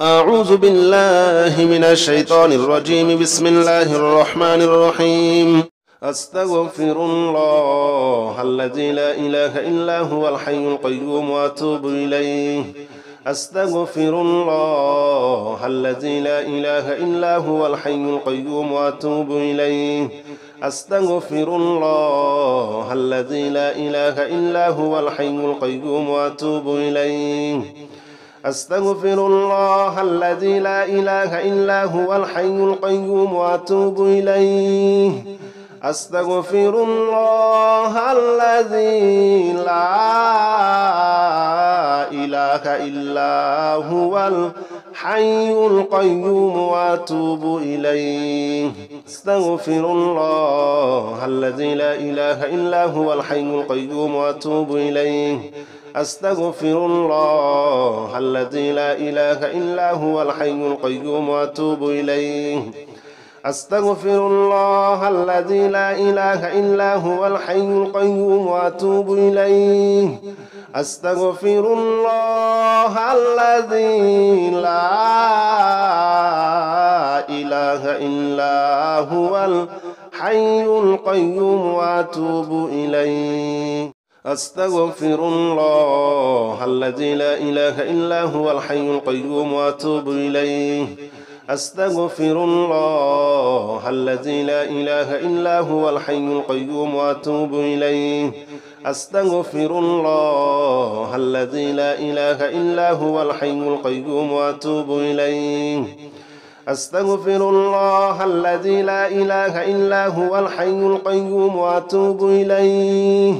أعوذ بالله من الشيطان الرجيم. بسم الله الرحمن الرحيم. أستغفر الله الذي لا إله إلا هو الحي القيوم وأتوب إليه. أستغفر الله الذي لا إله إلا هو الحي القيوم وأتوب إليه. أستغفر الله الذي لا إله إلا هو الحي القيوم وأتوب إليه. أستغفر الله الذي لا إله إلا هو الحي القيوم وأتوب إليه. أستغفر الله الذي لا إله إلا هو الحي القيوم وأتوب إليه. أستغفر الله الذي لا إله إلا هو الحي القيوم وأتوب إليه. أستغفر الله الذي لا إله إلا هو الحي القيوم وأتوب إليه. أستغفر الله الذي لا إله إلا هو الحي القيوم وأتوب إليه. أستغفر الله الذي لا إله إلا هو الحي القيوم وأتوب إليه. أستغفر الله الذي لا إله إلا هو الحي القيوم وأتوب إليه. أستغفر الله الذي لا إله إلا هو الحي القيوم وأتوب إليه. أستغفر الله الذي لا إله إلا هو الحي القيوم وأتوب إليه. أستغفر الله الذي لا إله إلا هو الحي القيوم وأتوب إليه.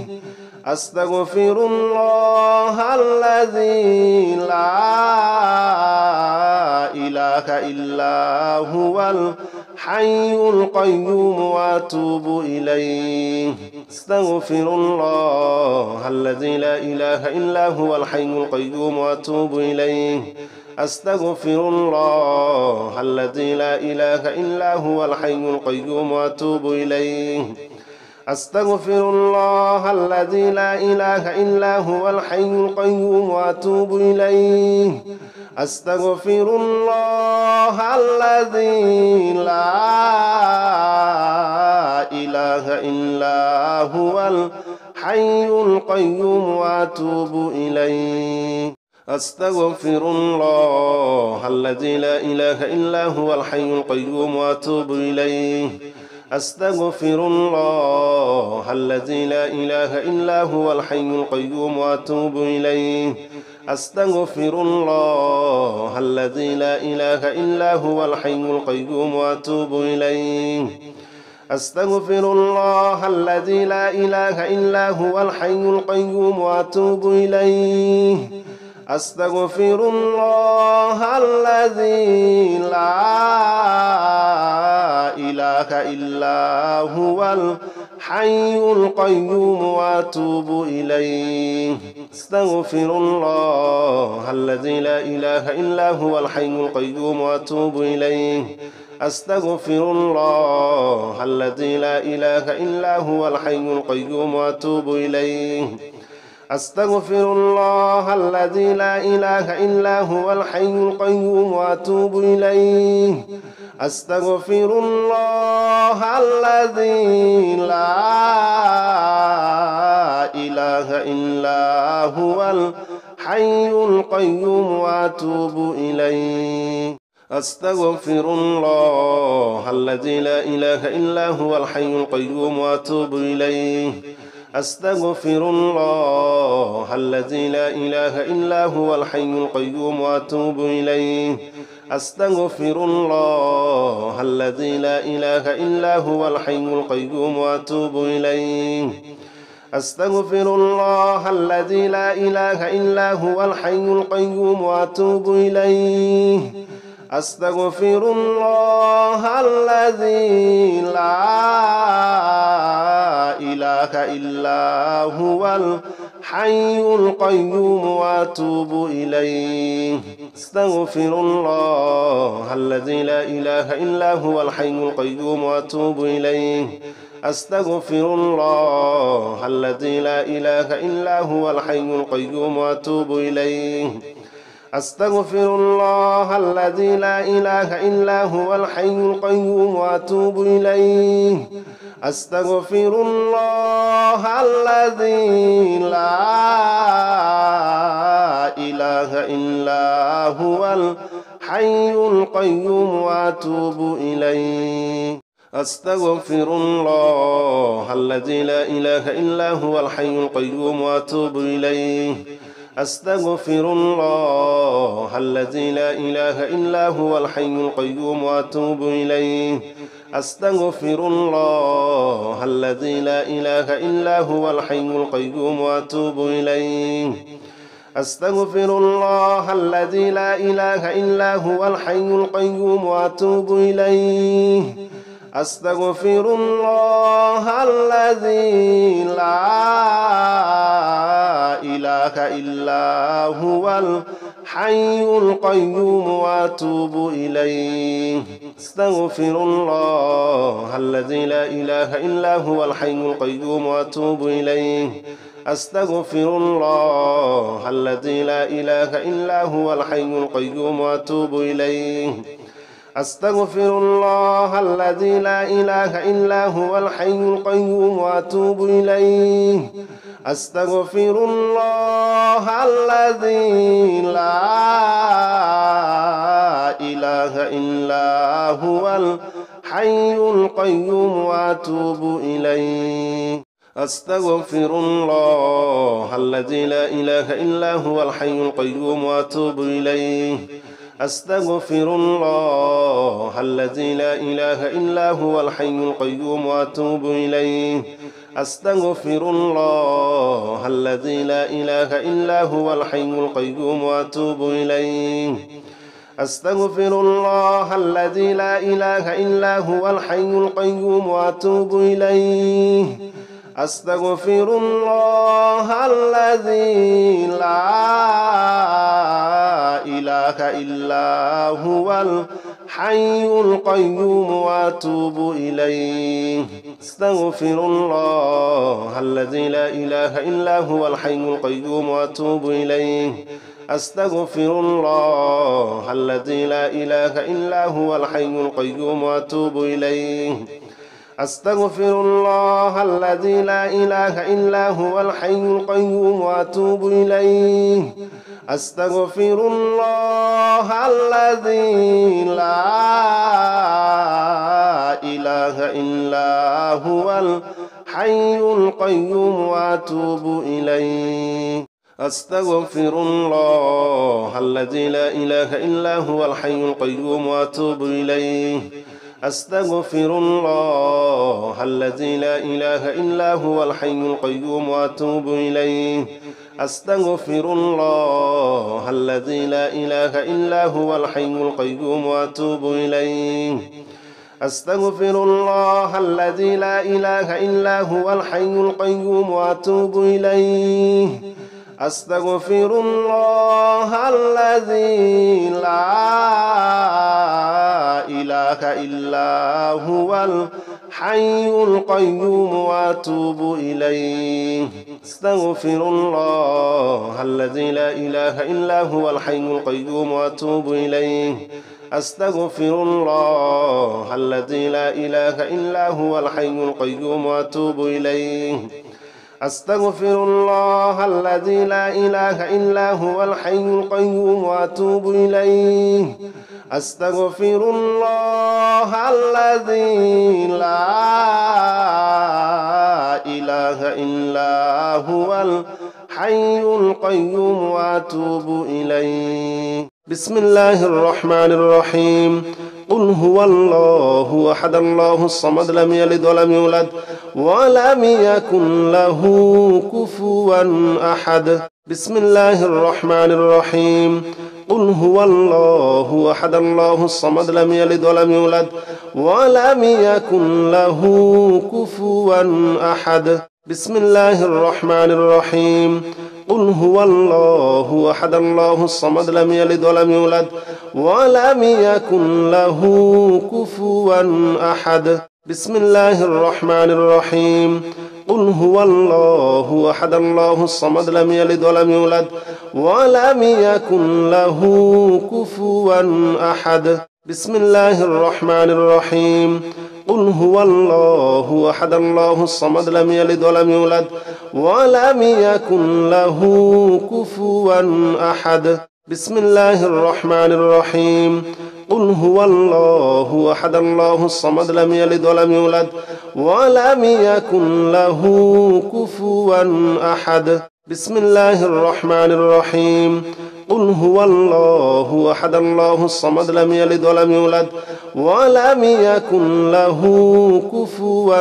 أستغفر الله الذي لا إله إلا هو الحي القيوم وأتوب إليه. أستغفر الله الذي لا إله إلا هو الحي القيوم وأتوب إليه. أستغفر الله الذي لا إله إلا هو الحي القيوم وأتوب إليه. أستغفر الله الذي لا إله إلا هو الحي القيوم وأتوب إليه. أستغفر الله الذي لا إله إلا هو الحي القيوم وأتوب إليه. أستغفر الله الذي لا إله إلا هو الحي القيوم وأتوب إليه. أستغفر الله الذي لا إله إلا هو الحي القيوم وأتوب إليه. أستغفر الله الذي لا إله إلا هو الحي القيوم وأتوب إليه. أستغفر الله الذي لا إله إلا هو الحي القيوم وأتوب إليه. أستغفر الله الذي لا إله إلا هو الحي القيوم وأتوب إليه. أستغفر الله الذي لا إله إلا هو الحي القيوم وأتوب إليه. أستغفر الله الذي لا إله إلا هو الحي القيوم وأتوب إليه. أستغفر الله الذي لا إله إلا هو الحي القيوم وأتوب إليه. أستغفر الله الذي لا إله إلا هو الحي القيوم وأتوب إليه. أستغفر الله الذي لا إله إلا هو الحي القيوم وأتوب إليه. أستغفر الله الذي لا إله إلا هو الحي القيوم وأتوب إليه. أستغفر الله الذي لا إله إلا هو الحي القيوم وأتوب إليه. أستغفر الله الذي لا إله إلا هو الحي القيوم وأتوب إليه. أستغفر الله الذي لا إله إلا هو الحي القيوم وأتوب إليه. أستغفر الله الذي لا إله إلا هو الحي القيوم وأتوب إليه. أستغفر الله الذي لا إله إلا هو الحي القيوم وأتوب إليه. أستغفر الله الذي لا إله إلا هو الحي القيوم وأتوب إليه أستغفر الله الذي لا إله إلا هو الحي القيوم وأتوب إليه أستغفر الله الذي لا إله إلا هو الحي القيوم وأتوب إليه أستغفر الله الذي لا إله إلا هو الحي القيوم وأتوب إليه أستغفر الله الذي لا إله إلا هو الحي القيوم وأتوب إليه أستغفر الله الذي لا إله إلا هو الحي القيوم وأتوب إليه أستغفر الله الذي لا إله إلا هو الحي القيوم وأتوب إليه أستغفر الله الذي لا إله إلا هو الحي القيوم وأتوب إليه أستغفر الله الذي لا إله إلا هو الحي القيوم وأتوب إليه أستغفر الله الذي لا إله إلا هو الحي القيوم وأتوب إليه أستغفر الله الذي لا إله إلا هو الحي القيوم وأتوب إليه أستغفر الله الذي لا إله إلا هو الحي القيوم وأتوب إليه أستغفر الله الذي لا إله إلا هو الحي القيوم وأتوب إليه أستغفر الله الذي لا إله إلا هو الحي القيوم وأتوب إليه أستغفر الله الذي لا إله إلا هو الحي القيوم وأتوب إليه أستغفر الله الذي لا إله إلا هو الحي القيوم وأتوب إليه أستغفر الله الذي لا إله إلا هو الحي القيوم وأتوب إليه أستغفر الله الذي لا إله إلا هو الحي القيوم وأتوب إليه أستغفر الله الذي لا إله إلا هو الحي القيوم وأتوب إليه أستغفر الله الذي لا إله إلا هو الحي القيوم وأتوب إليه أستغفر الله الذي لا إله إلا هو الحي القيوم وأتوب إليه أستغفر الله الذي لا إله إلا هو الحي القيوم وأتوب إليه أستغفر الله الذي لا إله إلا هو الحي القيوم وأتوب إليه أستغفر الله الذي لا إله إلا هو الحي القيوم وأتوب إليه أستغفر الله الذي لا إله إلا هو الحي القيوم وأتوب إليه أستغفر الله الذي لا إله إلا هو الحي القيوم وأتوب إليه أستغفر الله الذي لا إله إلا هو الحي القيوم وأتوب إليه أستغفر الله الذي لا إله إلا هو الحي القيوم وأتوب إليه أستغفر الله الذي لا إله إلا هو الحي القيوم وأتوب إليه بسم الله الرحمن الرحيم قل هو الله أحد الله الصمد لم يلد ولم يولد ولم يكن له كفوا أحد بسم الله الرحمن الرحيم قل هو الله أحد الله الصمد لم يلد ولم يولد ولم يكن له كفوا أحد بسم الله الرحمن الرحيم قل هو الله أحد الله الصمد لم يلد ولم يولد ولم يكن له كفوا أحد بسم الله الرحمن الرحيم قل هو الله أحد الله الصمد لم يلد ولم يولد ولم يكن له كفوا أحد بسم الله الرحمن الرحيم قل هو الله أحد الله الصمد لم يلد ولم يولد ولم يكن له كفوا أحد بسم الله الرحمن الرحيم قل هو الله أحد الله الصمد لم يلد ولم يولد ولم يكن له كفوا أحد بسم الله الرحمن الرحيم قل هو الله أحد الله الصمد لم يلد ولم يولد ولم يكن له كفوا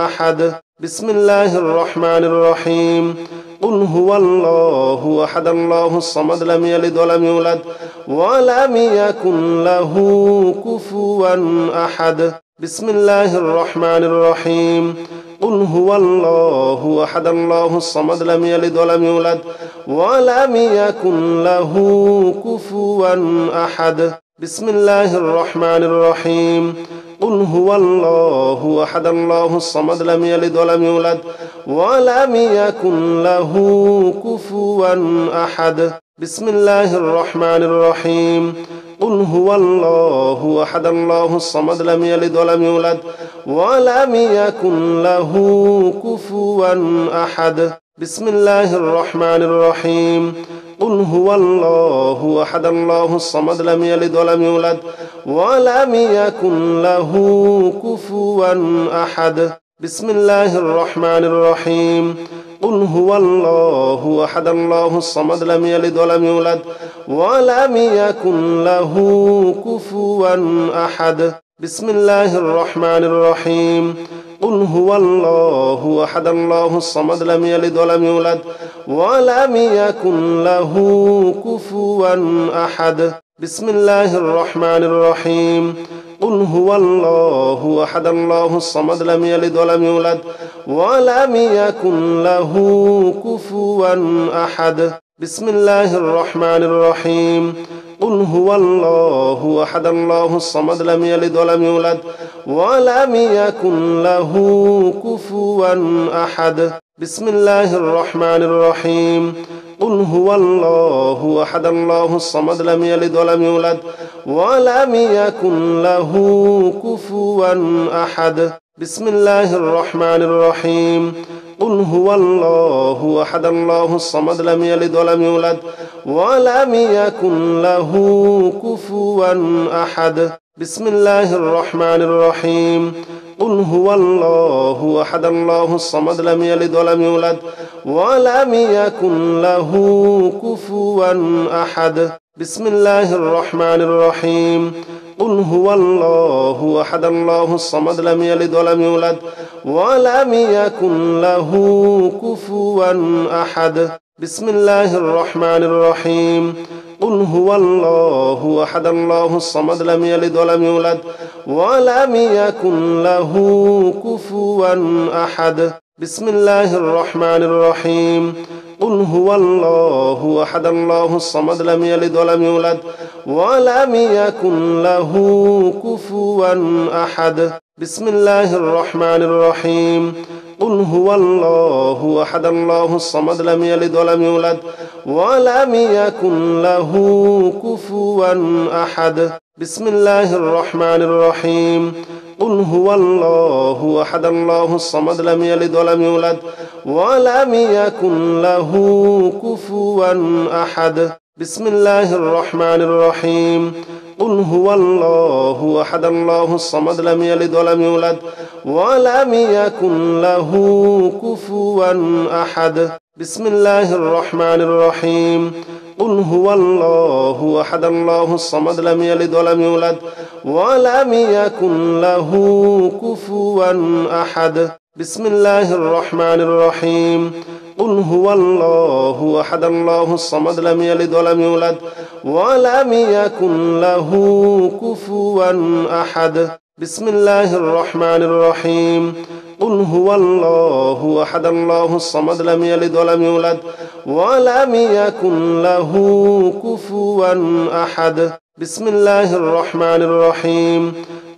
أحد بسم الله الرحمن الرحيم قل هو الله أحد الله الصمد لم يلد ولم يولد ولم يكن له كفوا أحد بسم الله الرحمن الرحيم قل هو الله أحد الله الصمد لم يلد ولم يولد ولم يكن له كفوا أحد بسم الله الرحمن الرحيم قل هو الله أحد الله الصمد لم يلد ولم يولد ولم يكن له كفوا أحد بسم الله الرحمن الرحيم قل هو الله أحد الله الصمد لم يلد ولم يولد ولم يكن له كفوا أحد بسم الله الرحمن الرحيم قل هو الله أحد الله الصمد لم يلد ولم يولد ولم يكن له كفوا أحد بسم الله الرحمن الرحيم قل هو الله أحد الله الصمد لم يلد ولم يولد ولم يكن له كفوا أحد بسم الله الرحمن الرحيم قل هو الله أحد الله الصمد لم يلد ولم يولد ولم يكن له كفوا أحد بسم الله الرحمن الرحيم قل هو الله أحد الله الصمد لم يلد ولم يولد ولم يكن له كفوا أحد بسم الله الرحمن الرحيم قل هو الله أحد الله الصمد لم يلد ولم يولد ولم يكن له كفوا أحد بسم الله الرحمن الرحيم قل هو الله أحد الله الصمد لم يلد ولم يولد ولم يكن له كفوا أحد بسم الله الرحمن الرحيم قل هو الله أحد الله الصمد لم يلد ولم يولد ولم يكن له كفوا أحد بسم الله الرحمن الرحيم قل هو الله أحد الله الصمد لم يلد ولم يولد ولم يكن له كفوا أحد بسم الله الرحمن الرحيم قل هو الله أحد الله الصمد لم يلد ولم يولد ولم يكن له كفوا أحد بسم الله الرحمن الرحيم قل هو الله أحد الله الصمد لم يلد ولم يولد ولم يكن له كفوا أحد بسم الله الرحمن الرحيم قل هو الله أحد الله الصمد لم يلد ولم يولد ولم يكن له كفوا أحد بسم الله الرحمن الرحيم قل هو الله أحد الله الصمد لم يلد ولم يولد ولم يكن له كفوا أحد بسم الله الرحمن الرحيم قل هو الله أحد الله الصمد لم يلد ولم يولد ولم يكن له كفوا أحد بسم الله الرحمن الرحيم قل هو الله أحد الله الصمد لم يلد ولم يولد ولم يكن له كفوا أحد بسم الله الرحمن الرحيم قل هو الله أحد الله الصمد لم يلد ولم يولد ولم يكن له كفوا أحد بسم الله الرحمن الرحيم قل هو الله أحد الله الصمد لم يلد ولم يولد ولم يكن له كفوا أحد بسم الله الرحمن الرحيم قل هو الله أحد الله الصمد لم يلد ولم يولد ولم يكن له كفوا أحد بسم الله الرحمن الرحيم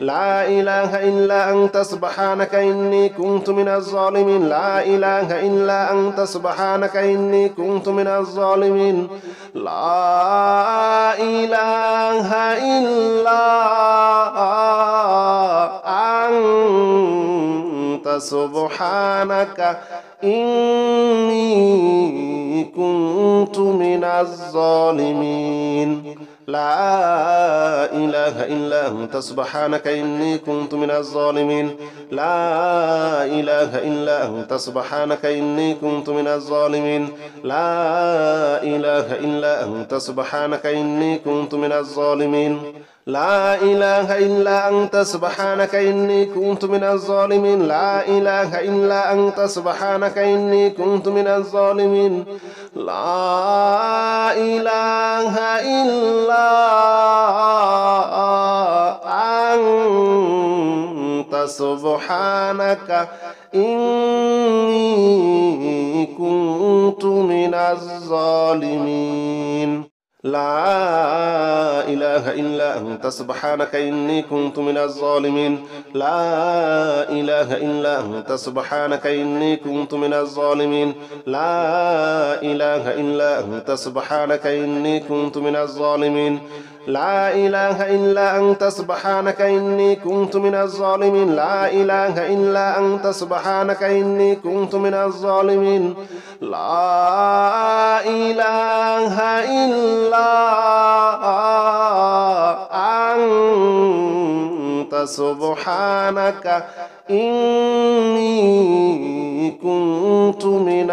لا إله إلا أنت سبحانك إني كنت من الظالمين لا إله إلا أنت سبحانك إني كنت من الظالمين لا إله إلا أنت سبحانك إني كنت من الظالمين لا إله إلا أنت سبحانك إني كنت من الظالمين لا إله إلا أنت سبحانك إني كنت من الظالمين لا إله إلا أنت سبحانك إني كنت من الظالمين لا إله إلا أنت سبحانك إني كنت من الظالمين لا إله إلا أنت سبحانك إني كنت من الظالمين لا إله إلا أنت سبحانك إني كنت من الظالمين لا إله إلا أنت سبحانك إني كنت من الظالمين لا إله إلا أنت سبحانك إني كنت من الظالمين لا إله إلا أنت سبحانك إني كنت من الظالمين لا إله إلا أنت سبحانك إني كنت من الظالمين لا إله إلا أنت سبحانك إني كنت من الظالمين لا إله إلا أنت سبحانك إني كنت من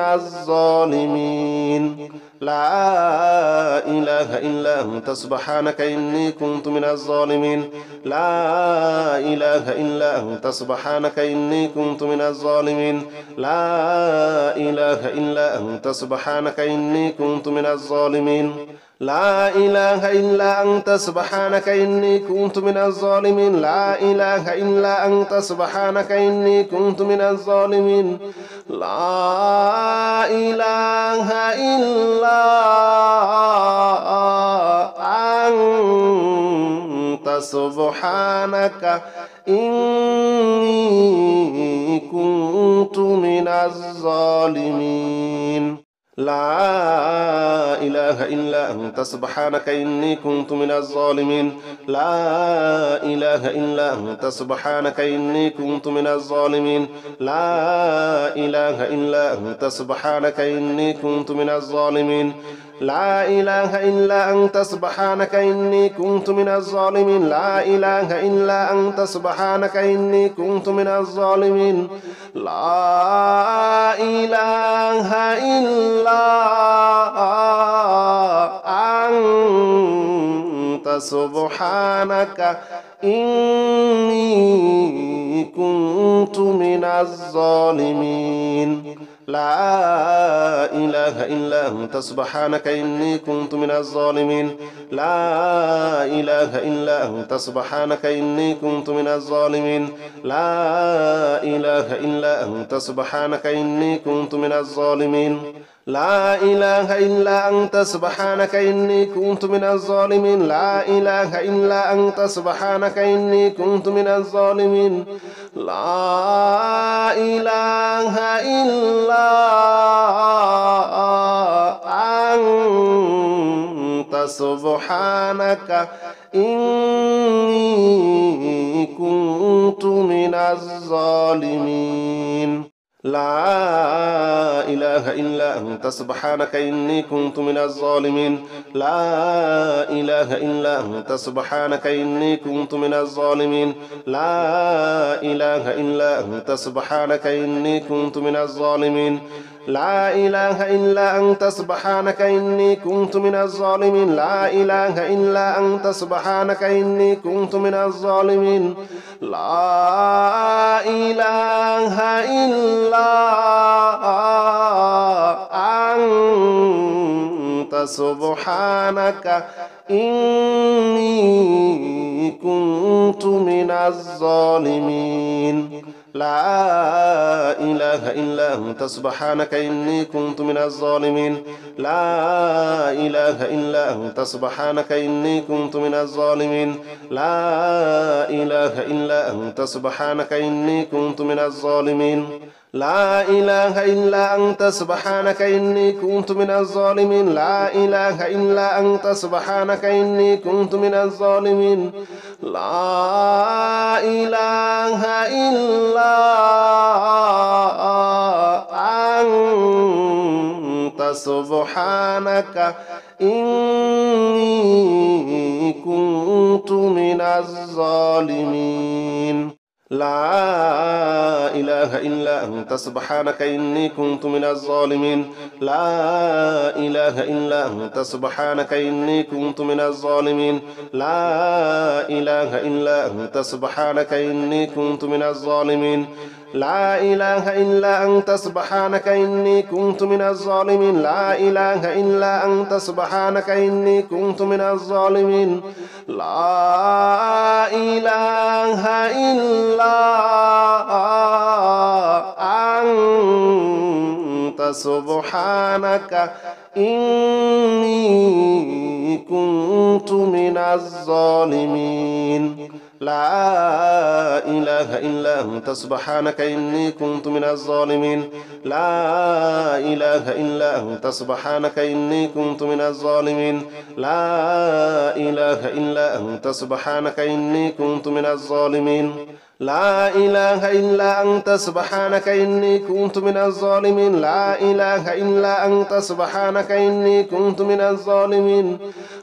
الظالمين لا إله إلا أنت سبحانك إني كنت من الظالمين لا إله إلا أنت سبحانك إني كنت من الظالمين لا إله إلا أنت سبحانك إني كنت من الظالمين لا إله إلا أنت سبحانك إني كنت من الظالمين لا إله إلا أنت سبحانك إني كنت من الظالمين لا إله إلا أنت سبحانك إني كنت من الظالمين لا إله إلا أنت سبحانك إني كنت من الظالمين لا إله إلا أنت سبحانك إني كنت من الظالمين لا إله إلا أنت سبحانك إني كنت من الظالمين لا إله إلا أنت سبحانك إني كنت من الظالمين لا إله إلا أنت سبحانك إني كنت من الظالمين لا إله إلا أنت سبحانك إني كنت من الظالمين لا إله إلا أنت سبحانك إني كنت من الظالمين لا إله إلا أنت سبحانك إني كنت من الظالمين لا إله إلا أنت سبحانك إني كنت من الظالمين لا إله إلا أنت سبحانك إني كنت من الظالمين لا إله إلا أنت سبحانك إني كنت من الظالمين لا إله إلا أنت سبحانك إني كنت من الظالمين لا إله إلا أنت سبحانك إني كنت من الظالمين لا إله إلا أنت سبحانك إني كنت من الظالمين لا إله إلا أنت سبحانك إني كنت من الظالمين لا إله إلا أنت سبحانك إني كنت من الظالمين لا إله إلا أنت سبحانك إني كنت من الظالمين لا إله إلا أنت سبحانك إني كنت من الظالمين لا إله إلا أنت سبحانك إني كنت من الظالمين لا إله إلا أنت سبحانك إني كنت من الظالمين لا إله إلا أنت سبحانك إني كنت من الظالمين لا إله إلا أنت سبحانك إني كنت من الظالمين لا إله إلا أنت سبحانك إني كنت من الظالمين لا إله إلا أنت سبحانك إني كنت من الظالمين لا إله إلا أنت سبحانك إني كنت من الظالمين لا إله إلا أنت سبحانك إني كنت من الظالمين لا إله إلا أنت سبحانك إني كنت من الظالمين لا إله إلا أنت سبحانك إني كنت من الظالمين لا إله إلا أنت سبحانك إني كنت من الظالمين لا إله إلا أنت سبحانك إني كنت من الظالمين لا إله إلا أنت سبحانك إني كنت من الظالمين لا إله إلا أنت سبحانك إني كنت من الظالمين لا إله إلا أنت سبحانك إني كنت من الظالمين لا إله إلا أنت سبحانك إني كنت من الظالمين لا إله إلا أنت سبحانك إني كنت من الظالمين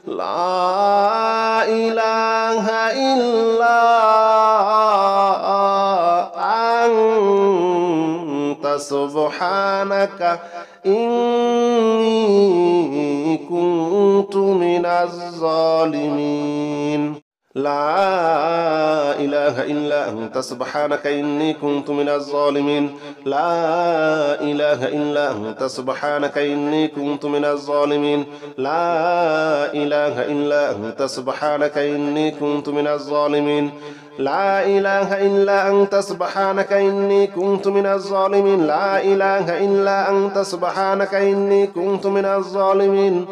لا إله إلا أنت سبحانك إني كنت من الظالمين لا إله إلا أنت سبحانك إني كنت من الظالمين لا إله إلا أنت سبحانك إني كنت من الظالمين لا إله إلا أنت سبحانك إني كنت من الظالمين لا إله إلا أنت سبحانك إني كنت من الظالمين لا إله إلا أنت سبحانك إني كنت من الظالمين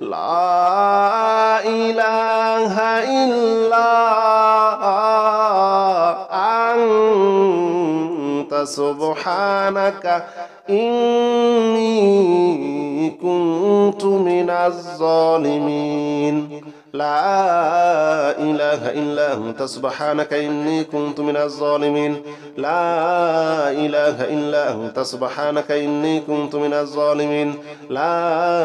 لا إله إلا أنت سبحانك إني كنت من الظالمين لا إله إلا أنت سبحانك إني كنت من الظالمين لا إله إلا أنت سبحانك إني كنت من الظالمين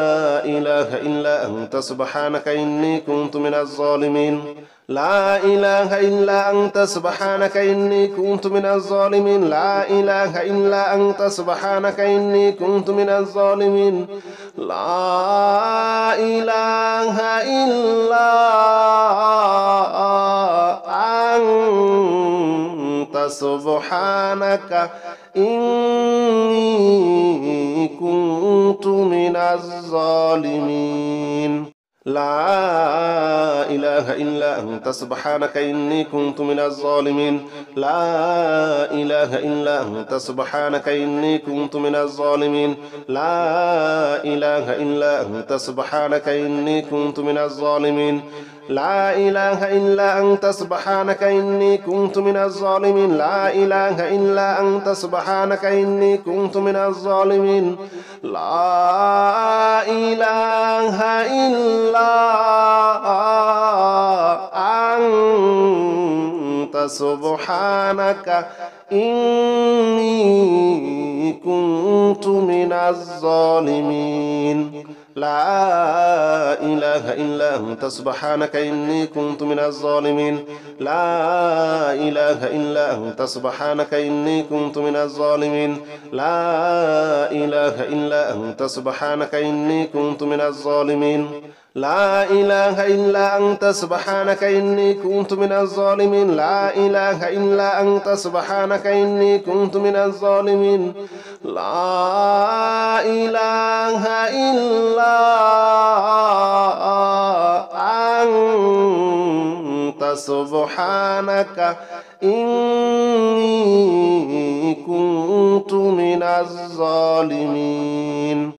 لا إله إلا أنت سبحانك إني كنت من الظالمين لا إله إلا أنت سبحانك إني كنت من الظالمين لا إله إلا أنت سبحانك إني كنت من الظالمين لا إله إلا أنت سبحانك إني كنت من الظالمين لا إله إلا أنت سبحانك إني كنت من الظالمين لا إله إلا أنت سبحانك إني كنت من الظالمين لا إله إلا أنت سبحانك إني كنت من الظالمين لا إله إلا أنت سبحانك إني كنت من الظالمين لا إله إلا أنت سبحانك إني كنت من الظالمين لا إله إلا أنت سبحانك إني كنت من الظالمين لا إله إلا أنت سبحانك إني كنت من الظالمين لا إله إلا أنت سبحانك إني كنت من الظالمين لا إله إلا أنت سبحانك إني كنت من الظالمين لا إله إلا أنت سبحانك إني كنت من الظالمين لا إله إلا أنت سبحانك إني كنت من الظالمين لا إله إلا أنت سبحانك إني الظالمين